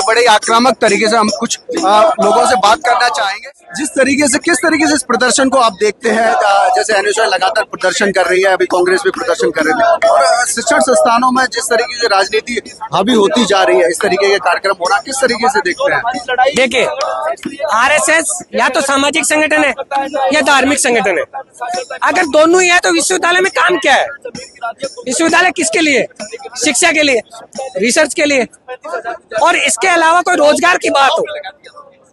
बड़े आक्रामक तरीके से हम कुछ लोगों से बात करना चाहेंगे। जिस तरीके से किस तरीके से इस प्रदर्शन को आप देखते हैं, जैसे एनएसयूआई लगातार प्रदर्शन कर रही है, अभी कांग्रेस भी प्रदर्शन कर रही है, और शिक्षण संस्थानों में जिस तरीके से राजनीति हावी होती जा रही है, इस तरीके के कार्यक्रम होना किस तरीके से देखते हैं? देखिए, आरएसएस या तो सामाजिक संगठन है या धार्मिक संगठन है। अगर दोनों ही है तो विश्वविद्यालय में काम क्या है? विश्वविद्यालय किसके लिए? शिक्षा के लिए, रिसर्च के लिए, और इसके अलावा कोई रोजगार की बात हो।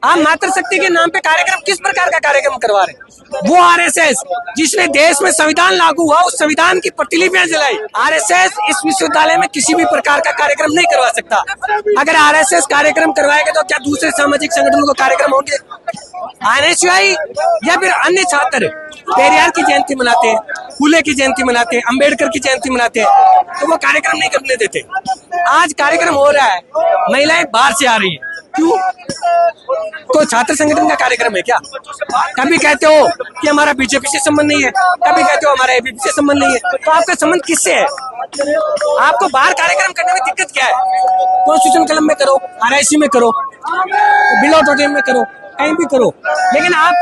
आप मातृशक्ति के नाम पे कार्यक्रम किस प्रकार का कार्यक्रम करवा रहे हैं? वो आरएसएस जिसने देश में संविधान लागू हुआ उस संविधान की प्रतिलिपियां जलाई। आरएसएस इस विश्वविद्यालय में किसी भी प्रकार का कार्यक्रम नहीं करवा सकता। अगर आरएसएस कार्यक्रम करवाएगा तो क्या दूसरे सामाजिक संगठनों को कार्यक्रम होंगे? एनएसयूआई या फिर अन्य छात्र पेरियार की जयंती मनाते हैं, फूले की जयंती मनाते हैं, अंबेडकर की जयंती मनाते हैं, तो वो कार्यक्रम नहीं करने देते। आज कार्यक्रम हो रहा है, महिलाएं बाहर से आ रही है, क्यों? तो छात्र संगठन का कार्यक्रम है क्या? कभी कहते हो कि हमारा बीजेपी से संबंध नहीं है, कभी कहते हो हमारा एबीपी से संबंध नहीं है, तो आपका संबंध किससे है? आपको बाहर कार्यक्रम करने में दिक्कत क्या है? कॉन्स्टिट्यूशन क्लब में करो, आरआईसी में करो, बिल ऑडिटोरियम में करो, कहीं भी करो, लेकिन आप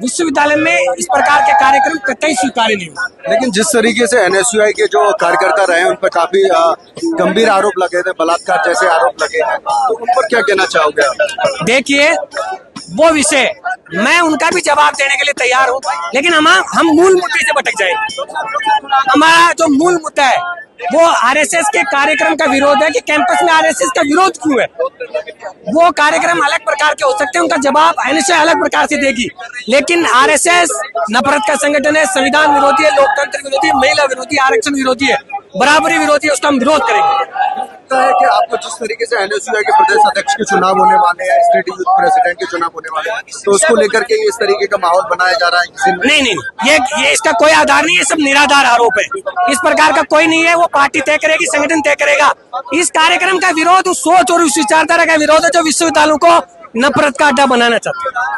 विश्वविद्यालय में इस प्रकार के कार्यक्रम कतई स्वीकार्य नहीं हो। लेकिन जिस तरीके से एनएसयूआई के जो कार्यकर्ता रहे उन पर काफी गंभीर आरोप लगे थे, बलात्कार जैसे आरोप लगे हैं, तो उन पर क्या कहना चाहोगे? देखिए, वो विषय मैं उनका भी जवाब देने के लिए तैयार हूँ, लेकिन हम मूल मुद्दे से भटक जाएंगे। हमारा जो मूल मुद्दा है वो आरएसएस के कार्यक्रम का विरोध है कि कैंपस में आरएसएस का विरोध क्यों है। वो कार्यक्रम अलग प्रकार के हो सकते हैं, उनका जवाब एनएसयूआई अलग प्रकार से देगी, लेकिन आरएसएस नफरत का संगठन है, संविधान विरोधी है, लोकतंत्र विरोधी है, महिला विरोधी, आरक्षण विरोधी है, बराबरी विरोधी है, उसका हम विरोध करेंगे। लगता है कि आपको जिस तरीके से एनएसयूआई के प्रदेश अध्यक्ष के चुनाव होने वाले हैं, स्टेट यूथ प्रेसिडेंट के चुनाव होने वाले हैं, तो उसको लेकर के इस तरीके का माहौल बनाया जा रहा है किसी ने? नहीं, ये इसका कोई आधार नहीं है, सब निराधार आरोप है। इस प्रकार का कोई नहीं है, वो पार्टी तय करेगी, संगठन तय करेगा। इस कार्यक्रम का विरोध उस सोच और उस विचारधारा का विरोध है जो विश्वविद्यालयों को नफरत का अड्डा बनाना चाहते हैं।